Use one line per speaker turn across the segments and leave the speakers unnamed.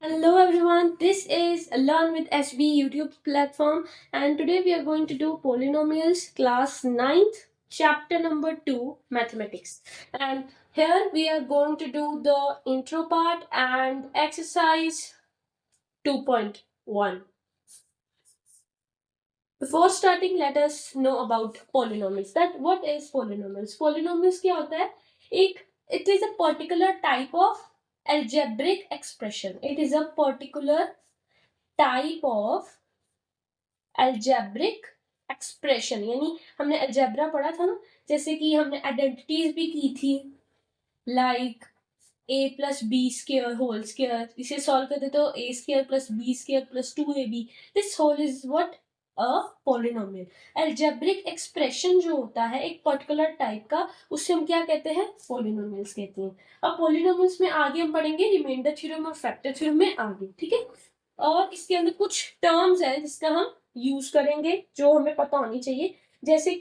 Hello everyone, this is Learn with SB YouTube platform and today we are going to do polynomials class 9th chapter number 2 mathematics, and here we are going to do the intro part and exercise 2.1. Before starting, let us know about polynomials. That what is polynomials? Polynomials क्या होता है? It is a particular type of algebraic expression. It is a particular type of algebraic expression. यानी हमने algebra पढ़ा था ना, जैसे कि हमने आइडेंटिटीज भी की थी, like a plus B square whole square. इसे सॉल्व करते तो a square plus B square plus 2ab. This whole is what a polynomial. Algebraic expression जो होता है एक पर्टिकुलर टाइप का, उससे हम क्या कहते हैं? पॉलिनोमियल्स कहते हैं. अब पॉलिनोमियल्स में आगे हम पढ़ेंगे रिमाइंडर थ्योरम और फैक्टर थ्योरम में आगे, ठीक है. और इसके अंदर कुछ टर्म्स है जिसका हम यूज करेंगे जो हमें पता होनी चाहिए. जैसे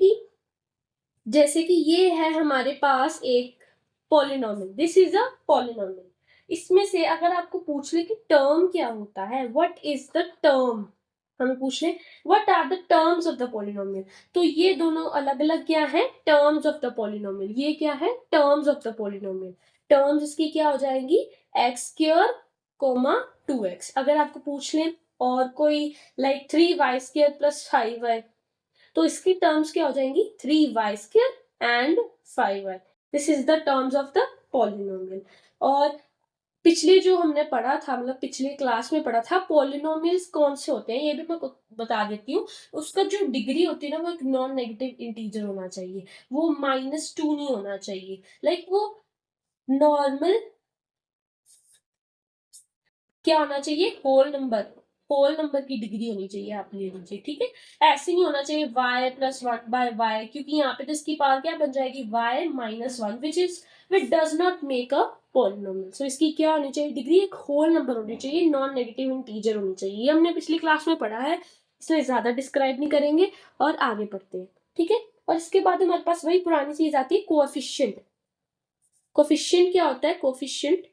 कि ये है हमारे पास एक polynomial. This is a polynomial. इसमें से अगर आपको पूछ ले कि टर्म क्या होता है, व्हाट इज द टर्म, हमें पूछ ले what are the terms of the polynomial, तो ये दोनों अलग अलग क्या है? Terms of the polynomial. ये क्या है? Terms of the polynomial. Terms इसकी क्या हो जाएंगी? X square comma 2x. अगर आपको पूछ ले और कोई like 3y square plus 5y, तो इसकी टर्म्स क्या हो जाएंगी? 3y square and 5y. This is the terms of the polynomial. और पिछले जो हमने पढ़ा था, मतलब पिछले क्लास में पढ़ा था, पॉलिनोमियल्स कौन से होते हैं ये भी मैं बता देती हूँ. उसका जो डिग्री होती है ना, वो एक नॉन नेगेटिव इंटीजर होना चाहिए. वो -2 नहीं होना चाहिए. लाइक वो नॉर्मल क्या होना चाहिए? Whole number. होल नंबर की डिग्री होनी चाहिए, आप ले लीजिए, ठीक है. ऐसे नहीं होना चाहिए y प्लस 1/y, क्योंकि यहाँ पे तो इसकी पावर क्या बन जाएगी? y minus 1, which does not make a polynomial. So इसकी क्या होनी चाहिए डिग्री? एक होल नंबर होनी चाहिए, नॉन नेगेटिव इंटीजर होनी चाहिए. ये हमने पिछली क्लास में पढ़ा है, इसलिए ज्यादा डिस्क्राइब नहीं करेंगे और आगे पढ़ते हैं, ठीक है. और इसके बाद हमारे पास वही पुरानी चीज आती है, कोएफिशिएंट. कोएफिशिएंट क्या होता है? कोएफिशिएंट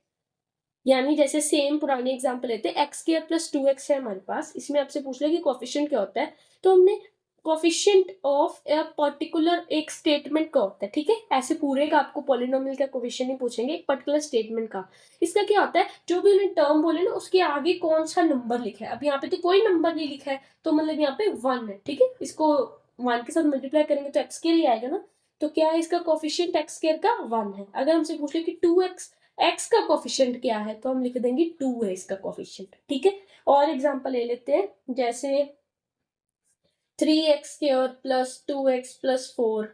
यानी जैसे सेम पुराने एग्जांपल लेते हैं, एक्स स्क्वायर प्लस 2x है हमारे पास. इसमें आपसे पूछ ले कि कोएफिशिएंट क्या होता है, तो हमने कोएफिशिएंट ऑफ ए पर्टिकुलर एक स्टेटमेंट का होता है, ठीक है. ऐसे पूरे का आपको पॉलिनोमियल का कोएफिशिएंट नहीं पूछेंगे, एक पर्टिकुलर स्टेटमेंट का. इसका क्या होता है? जो भी उन्हें टर्म बोले ना, उसके आगे कौन सा नंबर लिखा है. अब यहाँ पे तो कोई नंबर नहीं लिखा है, तो मतलब यहाँ पे 1 है, ठीक है. इसको 1 के साथ मल्टीप्लाई करेंगे तो एक्स स्क्वायर ही आएगा ना. तो क्या है इसका कोएफिशिएंट? एक्स स्क्वायर का 1 है. अगर हमसे पूछ ले कि 2x एक्स का कोफिशिएंट क्या है, तो हम लिख देंगे 2 है इसका कोफिशिएंट, ठीक है. और एग्जांपल ले लेते हैं, जैसे 3x square plus 2x plus 4,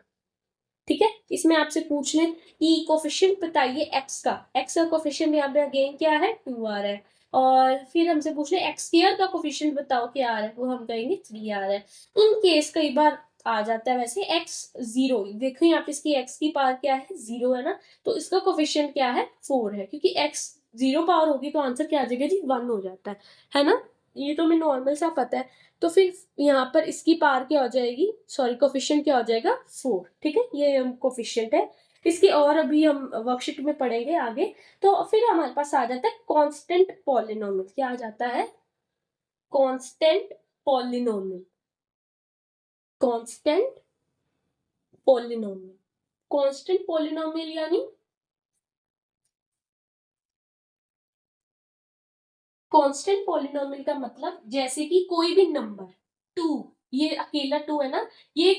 ठीक है. इसमें आपसे पूछ लें कि कोफिशिएंट बताइए एक्स का. एक्स का कोफिशिएंट यहाँ पे अगेन क्या है? 2 आ रहा है. और फिर हमसे पूछ ले एक्स स्क्वायर का कोफिशिएंट बताओ क्या आ रहा है, वो हम कहेंगे 3 आ रहा है. इन केस कई बार आ जाता है वैसे एक्स 0. देखो यहाँ पे इसकी एक्स की पावर क्या है? 0 है ना, तो इसका कोफिशिएंट क्या है? 4 है. क्योंकि एक्स 0 पावर होगी तो आंसर क्या आ जाएगा जी? 1 हो जाता है ना. ये तो हमें नॉर्मल सा पता है. तो फिर यहाँ पर इसकी पावर क्या हो जाएगी? सॉरी, कोफिशिएंट क्या हो जाएगा? 4, ठीक है. ये कोफिशिएंट है इसकी, और अभी हम वर्कशीट में पढ़ेंगे आगे. तो फिर हमारे पास आ जाता है कांस्टेंट पॉलिनोमियल. क्या आ जाता है? Constant polynomial. Constant polynomial. Constant polynomial यानी कांस्टेंट पॉलिनोमियल का मतलब जैसे कि कोई भी नंबर 2, ये अकेला 2 है ना, ये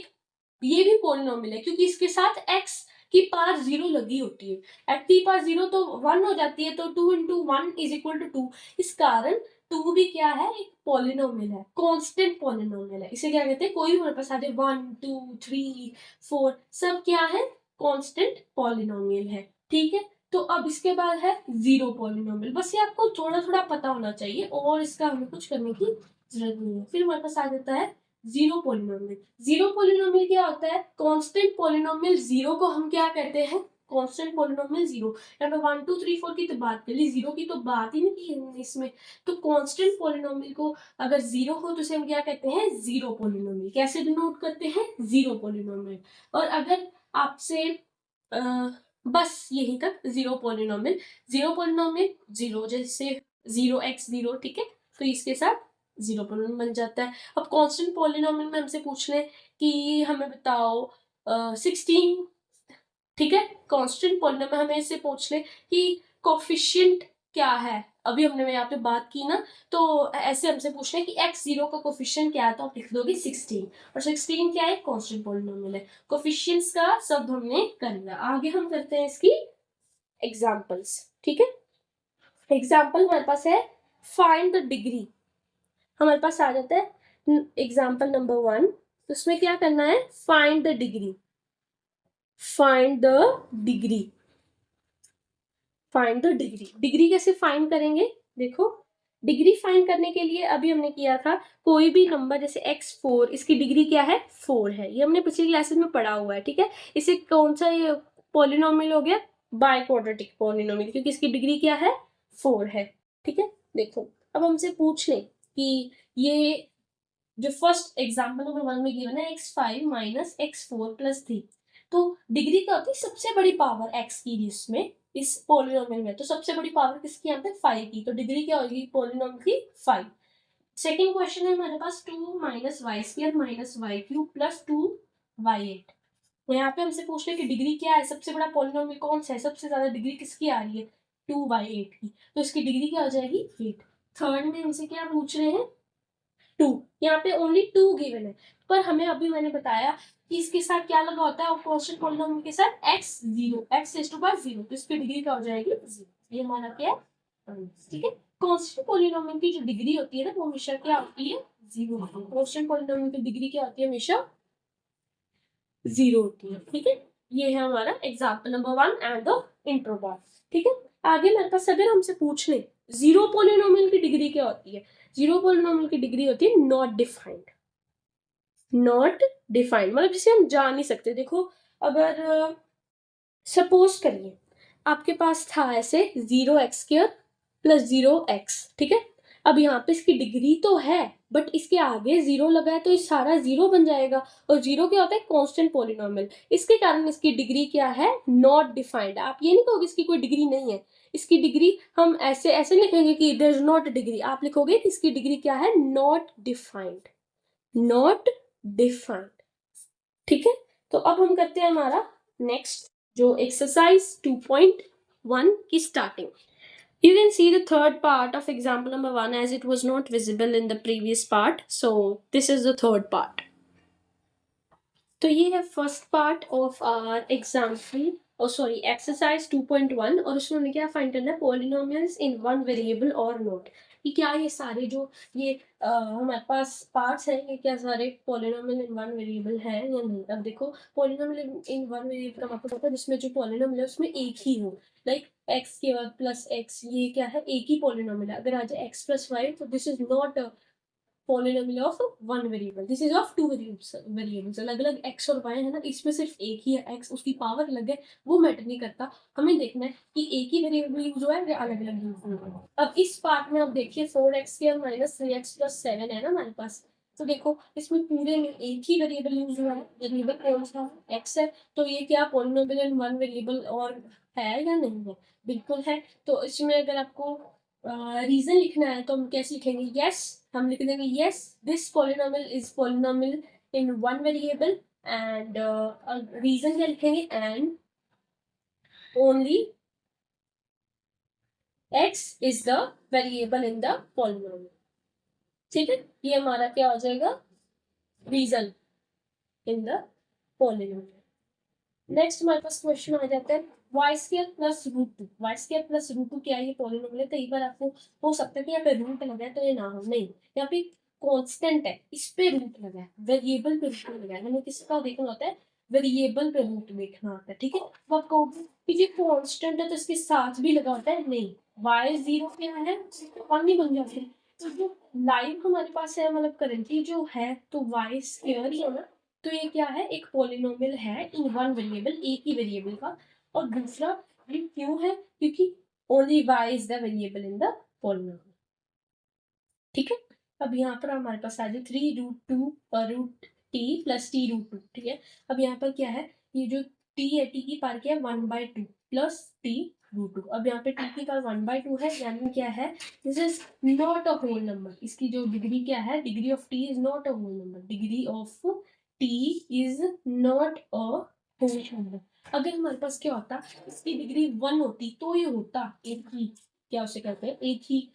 भी पॉलिनोमियल है क्योंकि इसके साथ x की पावर 0 लगी होती है. x की पावर 0 तो 1 हो जाती है, तो 2 इंटू 1 इज इक्वल टू 2. इस कारण 2 भी क्या है? एक पॉलिनोमियल है, कांस्टेंट पॉलिनोमियल है. इसे क्या कहते हैं? कोई भी हमारे पास आ जाए 1 2 3 4, सब क्या है? कांस्टेंट पॉलिनोमियल है, ठीक है. तो अब इसके बाद है जीरो पॉलिनोमियल. बस ये आपको थोड़ा थोड़ा पता होना चाहिए और इसका हमें कुछ करने की जरूरत नहीं है. फिर हमारे पास आ जाता है जीरो पॉलिनोमियल. जीरो पॉलिनोमियल क्या होता है? कांस्टेंट पॉलिनोमियल जीरो को हम क्या कहते हैं? Constant polynomial zero. यहाँ पे 1 2 3 4 की तो बात कर ली, जीरो की तो बात ही नहीं की हमने इसमें. तो कांस्टेंट पॉलिनोमियल को अगर जीरो हो तो उसे हम क्या कहते हैं? Zero polynomial. कैसे डिनोट करते हैं? Zero polynomial. और अगर आपसे बस यहीं तक zero polynomial. Zero polynomial zero जैसे 0x0, ठीक है, तो इसके साथ 0 पॉलिनोमियल बन जाता है। अब कांस्टेंट पॉलिनोमियल में हमसे पूछ ले कि हमें बताओ 16, ठीक है, कांस्टेंट पॉलिनोमियल हमें इससे पूछ ले कि कोफिशिएंट क्या है, अभी हमने यहाँ पे बात की ना, तो ऐसे हमसे पूछ ले कि x0 का कोफिशिएंट क्या है, तो आप लिख दोगे 16, और 16 क्या है, कांस्टेंट पॉलिनोमियल है। कोफिशिएंट्स का सब हमने कर लिया, आगे हम करते हैं इसकी एग्जांपल्स, ठीक है। एग्जाम्पल हमारे पास है फाइंड द डिग्री, हमारे पास आ जाता है एग्जाम्पल नंबर 1, तो उसमें क्या करना है, find the degree, find the degree, find the degree. Degree कैसे फाइंड करेंगे, देखो डिग्री फाइंड करने के लिए अभी हमने किया था, कोई भी नंबर जैसे x4, इसकी डिग्री क्या है, 4 है, ये हमने पिछली क्लासेस में पढ़ा हुआ है, ठीक है। इसे कौन सा ये पॉलिनोमियल हो गया, बाइक्वाड्रेटिक पॉलिनोमियल, क्योंकि इसकी डिग्री क्या है, 4 है, ठीक है। देखो अब हमसे पूछ लें कि ये जो फर्स्ट एग्जाम्पल नंबर 1 में गिवन है x5 माइनस x4 प्लस 3, तो डिग्री क्या होती है, सबसे बड़ी पावर x की इसमें, इस पॉलिनोमियल में, तो सबसे बड़ी पावर किसकी यहाँ पे, 5 की, तो डिग्री क्या होगी पॉलिनोमियल की, 5। सेकेंड क्वेश्चन है हमारे पास 2 minus Y square minus Y cube plus 2y8, तो यहाँ पे हमसे पूछ रहे कि डिग्री क्या है, सबसे बड़ा पॉलिनोमियल कौन सा है, सबसे ज्यादा डिग्री किसकी आ रही है, 2y8 की, तो इसकी डिग्री क्या हो जाएगी, 8। थर्ड में हमसे क्या पूछ रहे हैं, 2, यहाँ पे ओनली 2 गिवन है, पर हमें अभी मैंने बताया कि इसके साथ क्या लगा होता है, और कांस्टेंट पॉलिनोमियल के साथ x0, x raise to power 0, तो इसकी डिग्री क्या हो जाएगी, 0, ये हमारा क्या है, ठीक है। कांस्टेंट पॉलिनोमियल की जो डिग्री होती है ना, वो हमेशा क्या होती है, 0 होती है, कांस्टेंट पॉलिनोमियल की डिग्री क्या होती है, हमेशा 0 होती है, ठीक है। ये है हमारा example number 1 and the intro part, ठीक है। आगे मेरे पास अगर हमसे पूछ ले जीरो पॉलिनोमियल की डिग्री क्या होती है, जीरो पॉलिनोमियल की डिग्री होती है नॉट डिफाइंड, नॉट डिफाइंड मतलब जिसे हम जान नहीं सकते। देखो अगर सपोज करिए आपके पास था ऐसे 0x² प्लस 0x, ठीक है, अब यहाँ पे इसकी डिग्री तो है, बट इसके आगे 0 लगा है, तो ये सारा 0 बन जाएगा, और 0 क्या होता है, कांस्टेंट पॉलिनोमियल, इसके कारण इसकी डिग्री क्या है, नॉट डिफाइंड। आप ये नहीं कहोगे इसकी कोई डिग्री नहीं है, इसकी डिग्री हम ऐसे ऐसे लिखेंगे कि देयर इज नॉट डिग्री, आप लिखोगे कि इसकी डिग्री क्या है, नॉट डिफाइंड, नॉट डिफाइंड, ठीक है। तो अब हम करते हैं हमारा नेक्स्ट जो एक्सरसाइज 2.1 की starting. You can see the third part of example number 1 as it was not visible in the previous part. So this is the third part. तो ये है first part of our example, और sorry exercise 2.1, और उसमें हमें क्या find करना है, polynomials in one variable or not, कि क्या ये सारे जो ये हमारे पास पार्ट्स हैं, ये क्या सारे पॉलिनोमियल इन वन वेरिएबल है या नहीं। अब देखो पॉलिनोमियल इन वन वेरिएबल का आपको पता है, जिसमें जो पॉलिनोमियल है उसमें एक ही हो, लाइक एक्स के बाद प्लस एक्स, ये क्या है, एक ही पॉलिनोमियल है। अगर आ जाए एक्स प्लस वाई, तो this is not polynomial of one variable, this is of two variables, अलग अलग x और y है ना, इसमें सिर्फ एक ही है x, उसकी पावर अलग है, वो मैटर नहीं करता, हमें देखना है कि एक ही वेरिएबल यूज हुआ है या अलग अलग यूज हुआ है। अब इस पार्ट में आप देखिए 4x² माइनस 3x प्लस 7 है ना हमारे पास, तो देखो इसमें पूरे में एक ही वेरिएबल यूज हुआ है, वेरिएबल कौन सा, x है, तो ये क्या पॉलिनोमियल इन वन वेरिएबल और है या नहीं है, बिल्कुल है। तो इसमें अगर आपको रीजन लिखना है तो हम कैसे लिखेंगे, यस, हम लिख देंगे yes this polynomial is polynomial in one variable, and reason क्या लिखेंगे, and only x is the variable in the polynomial, ठीक है। ये हमारा क्या हो जाएगा, reason in the polynomial. Next हमारे पास क्वेश्चन आ जाता है y² plus root 2, y² plus root 2 क्या है, ये पॉलिनोमियल है, कई बार आपको हो सकता है कि यहाँ पे रूट लगा है तो ये ना हो, नहीं, यहाँ पे कांस्टेंट है, इस पे रूट लगा है, वेरिएबल पे रूट लगा है, हमें किसका देखना होता है, वेरिएबल पे रूट देखना होता है, ठीक है। तो आप कहोगे कि ये कांस्टेंट है तो इसके साथ भी लगा होता है, नहीं, y0 क्या है, 1 नहीं बन जाते, तो जो लाइव हमारे पास है, मतलब करेंटली जो है, तो y² ही है ना, तो ये क्या है, एक पॉलिनोमियल है इन वन वेरिएबल, एक ही वेरिएबल का, और दूसरा ये क्यों है, क्योंकि only y is the variable in the polynomial, ठीक है। अब यहाँ पर हमारे पास आ जाए 3√2 रूट t प्लस t√2, ठीक है। अब यहाँ पर क्या है, ये जो t है, t की पावर क्या है 1/2 प्लस t √2। अब यहाँ पे t की पावर 1/2 है, यानी क्या है, this is not a whole number. इसकी जो डिग्री क्या है, degree of t is not a whole number, degree of t is not a whole number. अगर हमारे पास क्या होता, इसकी डिग्री 1 होती तो ये होता एक ही, क्या उसे कहते हैं, एक ही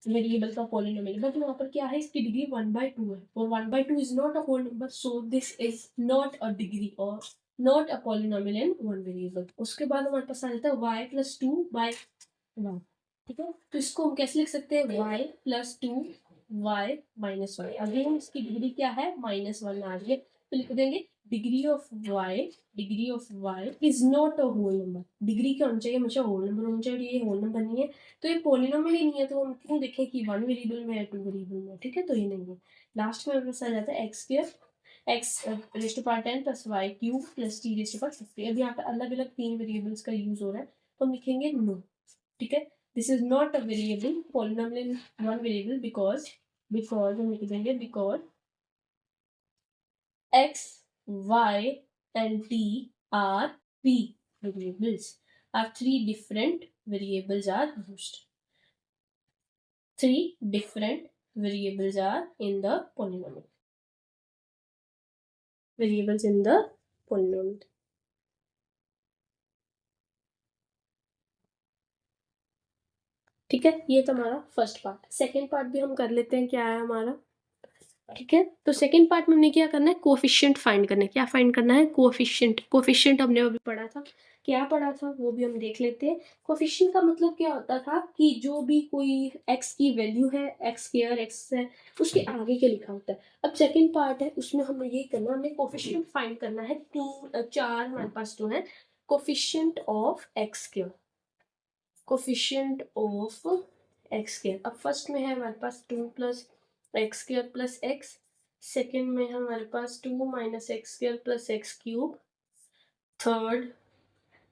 वेरिएबल का पॉलिनोमियल। बट यहाँ पर क्या है, इसकी डिग्री 1/2 है, और 1/2 is not a whole number, so this is not a degree और not a polynomial in one variable. उसके बाद हमारे पास आ जाता है y + 2/1, ठीक है। तो इसको हम कैसे लिख सकते हैं, y + 2y - 1। अगेन इसकी डिग्री क्या है, -1 आ रही है, तो लिख देंगे degree of y is not a whole number. Degree क्या होनी चाहिए, हमेशा होल नंबर होना चाहिए, ये होल नंबर नहीं है तो ये पॉलिनोमियल ही नहीं है, तो हम क्यों देखें कि 1 वेरिएबल में है 2 वेरिएबल में, ठीक है, तो ये नहीं है। लास्ट में हमारे पास आ जाता है x² x⁻10 + y³ + t⁻50। अब यहाँ पर अलग अलग 3 वेरिएबल्स का यूज हो रहा है, तो हम लिखेंगे नो, ठीक है। This is not a variable polynomial in one variable because हम लिख देंगे because x, y and t are three variables, are three different variables are used. Three different variables are in the polynomial. Variables in the polynomial. ठीक है, ये तो हमारा first part. Second part भी हम कर लेते हैं, क्या है हमारा, ठीक है। तो सेकेंड पार्ट में हमने क्या करना है, कोफिशिएंट फाइंड करना है। क्या फाइंड करना है, कोफिशिएंट। कोफिशिएंट हमने अभी पढ़ा था, क्या पढ़ा था वो भी हम देख लेते हैं। कोफिशिएंट का मतलब क्या होता था कि जो भी कोई x की वैल्यू है, x² x है, उसके आगे के लिखा होता है। अब सेकेंड पार्ट है, उसमें हमें ये करना, हमें कोफिशिएंट फाइंड करना है। 4 हमारे पास जो है coefficient of x², coefficient of x²। अब फर्स्ट में है हमारे पास 2 + x² + x, सेकेंड में हमारे पास 2 - x² + x³, third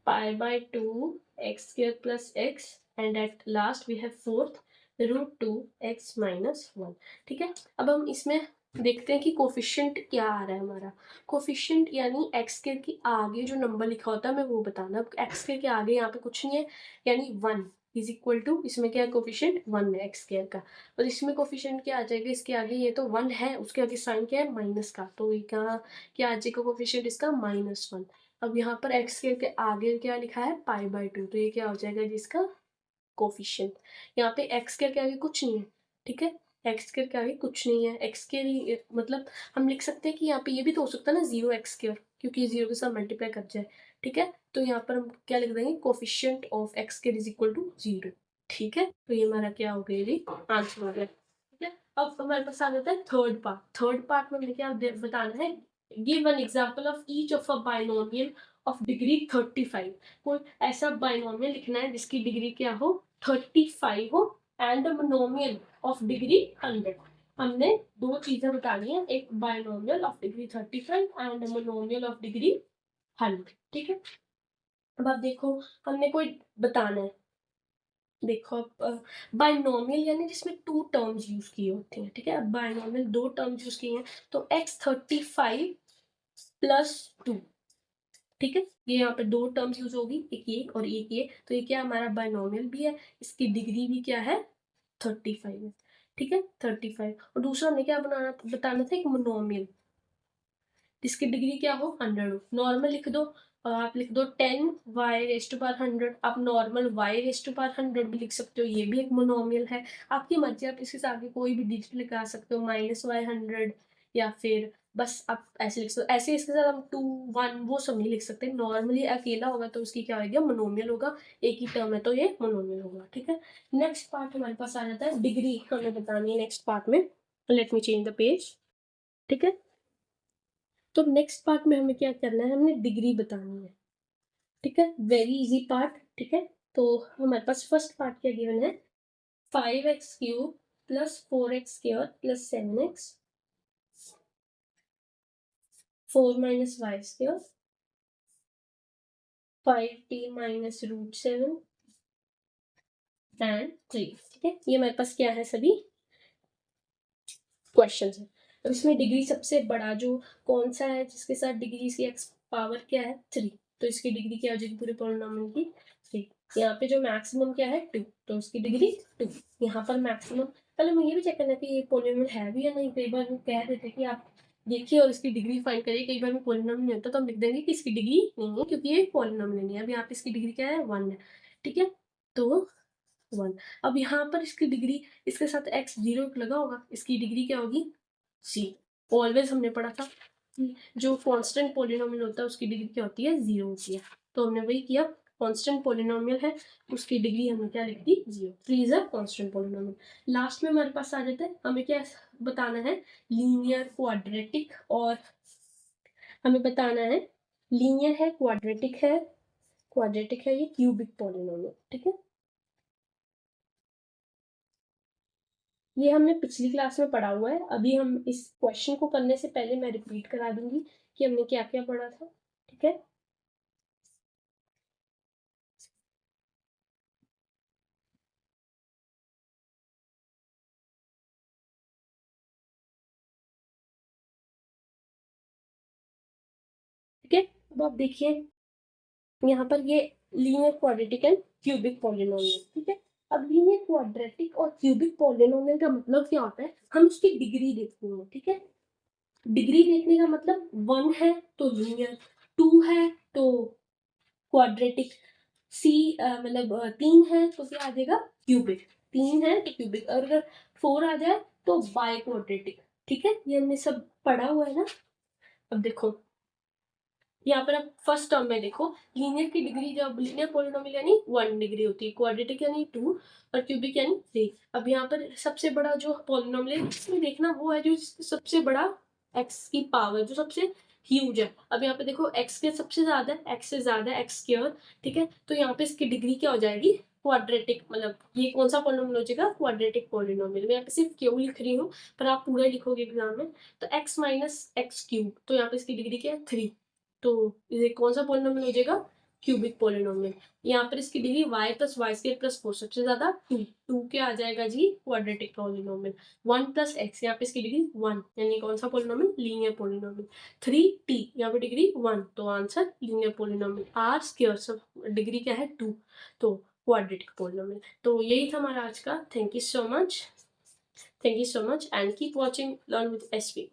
π/2 x² + x, and at last we have fourth √2 x - 1, ठीक है। अब हम इसमें देखते हैं कि कोफिशिएंट क्या आ रहा है हमारा। कोफिशिएंट यानी x² के आगे जो नंबर लिखा होता है, मैं वो बताना। अब x² के आगे यहाँ पे कुछ नहीं है, यानी 1 इज इक्वल टू, इसमें क्या है, कोफिशिएंट 1 है x² का, और इसमें कोफिशिएंट क्या आ जाएगा, इसके आगे ये तो 1 है, उसके आगे साइन क्या है, माइनस का, तो ये क्या आ जाएगा कोफिशिएंट इसका, -1। अब यहाँ पर x² के आगे क्या लिखा है, π/2, तो ये क्या हो जाएगा जिसका कोफिशिएंट। यहाँ पे x² के आगे कुछ नहीं है, ठीक है, x² के आगे कुछ नहीं है। x² मतलब हम लिख सकते हैं कि यहाँ पे ये भी तो हो सकता है ना 0x², क्योंकि 0 के साथ मल्टीप्लाई कर जाए, ठीक है। तो यहाँ पर हम क्या लिख देंगे, coefficient of x² is equal to 0, ठीक है। तो ये हमारा क्या हो गया जी, आंसर हो गया, ठीक है। अब हमारे पास आ जाता है थर्ड पार्ट। थर्ड पार्ट में हमें क्या बताना है, give an example of each of a binomial of degree 35। कोई ऐसा बाइनोमियल लिखना है जिसकी डिग्री क्या हो, 35 हो, एंड मोनोमियल ऑफ डिग्री 100। हमने दो चीजें बतानी है, एक binomial of degree 35 and monomial of degree 100, ठीक है। अब आप देखो, हमने कोई बताना है, देखो अब बाइनोमियल यानी जिसमें 2 टर्म्स यूज किए होते हैं, ठीक है। अब बाइनोमियल 2 टर्म्स यूज किए हैं, तो x35 + 2, ठीक है। ये यहाँ पे 2 टर्म्स यूज होगी, एक ये और एक ये, तो ये क्या हमारा बाइनोमियल भी है, इसकी डिग्री भी क्या है, 35 है, ठीक है, 35। और दूसरा हमें क्या बताना था, एक मोनोमियल जिसकी डिग्री क्या हो, 100 हो। नॉर्मल लिख दो, और आप लिख दो 10y⁻100। आप नॉर्मल y⁻100 भी लिख सकते हो, ये भी एक मोनोमियल है। आपकी मर्जी, आप इसके आगे कोई भी डिजिट लगा सकते हो, -y100, या फिर बस आप ऐसे लिख सकते हो। ऐसे इसके साथ हम 2 1 वो सब नहीं लिख सकते। नॉर्मली अकेला होगा तो उसकी क्या होगा, मोनोमियल होगा, एक ही टर्म है तो ये मोनोमियल होगा, ठीक है। नेक्स्ट पार्ट हमारे पास आ जाता है, डिग्री हमें बतानी है नेक्स्ट पार्ट में। Let me change the page, ठीक है। तो नेक्स्ट पार्ट में हमें क्या करना है, हमने डिग्री बतानी है, ठीक है, वेरी इजी पार्ट, ठीक है। तो हमारे पास फर्स्ट पार्ट क्या गिवन है, 5x³ + 4x² + 7x, 4 - y², 5t - √7 and 3, ठीक है। ये हमारे पास क्या है, सभी क्वेश्चन है। अब इसमें डिग्री सबसे बड़ा जो कौन सा है, जिसके साथ डिग्री की x पावर क्या है, 3, तो इसकी डिग्री क्या हो जाएगी पूरे पॉलिनोमियल की, 3। यहाँ पे जो मैक्सिमम क्या है 2, तो उसकी डिग्री 2। यहाँ पर मैक्सिमम, पहले मैं ये भी चेक करना कि ये पॉलिनोमियल है भी या नहीं। कई बार वो कह देते कि आप देखिए और इसकी डिग्री फाइंड करिए। कई बार में पॉलिनोमियल नहीं होता तो हम लिख देंगे कि इसकी डिग्री नहीं है, क्योंकि ये पॉलिनोमियल नहीं है। अभी यहाँ पे इसकी डिग्री क्या है 1 है, ठीक है, तो 1। अब यहाँ पर इसकी डिग्री, इसके साथ x 0 लगा होगा, इसकी डिग्री क्या होगी c। ऑलवेज हमने पढ़ा था कि जो कांस्टेंट पॉलिनोमियल होता है उसकी डिग्री क्या होती है 0 होती है। तो हमने वही किया, कांस्टेंट पॉलिनोमियल है उसकी डिग्री हमने क्या लिख दी 0। 3 is a constant polynomial. Last में हमारे पास आ जाता है, हमें क्या बताना है, लीनियर, क्वाड्रेटिक, और हमें बताना है लीनियर है, क्वाड्रेटिक है, क्वाड्रेटिक है ये क्यूबिक पॉलिनोमियल, ठीक है। ये हमने पिछली क्लास में पढ़ा हुआ है। अभी हम इस क्वेश्चन को करने से पहले मैं रिपीट करा दूंगी कि हमने क्या क्या पढ़ा था, ठीक है। ठीक है, अब आप देखिए यहाँ पर ये linear, quadratic and cubic polynomial, ठीक है। अब लीनियर, क्वाड्रेटिक और क्यूबिक पॉलिनोमियल का मतलब क्या होता है, हम उसकी डिग्री देखते हैं, ठीक है। डिग्री देखने का मतलब 1 है तो लीनियर, 2 है तो क्वाड्रेटिक, सी मतलब 3 है तो क्या आ जाएगा क्यूबिक, 3 है तो क्यूबिक, और अगर 4 आ जाए तो बाई क्वाड्रेटिक, ठीक है। ये हमने सब पढ़ा हुआ है ना। अब देखो यहाँ पर आप फर्स्ट टर्म में देखो, लीनियर की डिग्री, जब लीनियर पॉलिनोमियल यानी 1 डिग्री होती है, क्वाड्रेटिक यानी 2, और क्यूबिक यानी 3। अब यहाँ पर सबसे बड़ा जो पॉलिनोमियल है इसमें देखना वो है जो सबसे बड़ा x की पावर जो सबसे ह्यूज है। अब यहाँ पे देखो x के सबसे ज्यादा है, x से ज्यादा है, x स्क्वायर, ठीक है। तो यहाँ पे इसकी डिग्री क्या हो जाएगी क्वाड्रेटिक, मतलब ये कौन सा पॉलिनोमियल हो जाएगा क्वाड्रेटिक पॉलिनोमियल। मैं यहाँ पे सिर्फ क्यू लिख रही हूँ, पर आप पूरा लिखोगे एग्जाम में। तो x माइनस एक्स क्यूब, तो यहाँ पे इसकी डिग्री क्या है 3। तो ये कौन सा पॉलिनोमियल हो जाएगा क्यूबिक पॉलिनोमियल। यहाँ पर इसकी degree y plus y square plus 4, सबसे ज्यादा 2, 2 क्या आ जाएगा जी क्वाड्रेटिक पॉलिनोमियल। 1 प्लस एक्स, यहाँ पे इसकी डिग्री 1, यानी कौन सा पॉलिनोमियल लीनियर पॉलिनोमियल। 3t, यहाँ पे डिग्री 1, तो answer linear polynomial. r square, सब डिग्री क्या है 2, तो क्वाड्रेटिक पॉलिनोमियल। तो यही था हमारा आज का। Thank you so much, thank you so much, and keep watching learn with SV.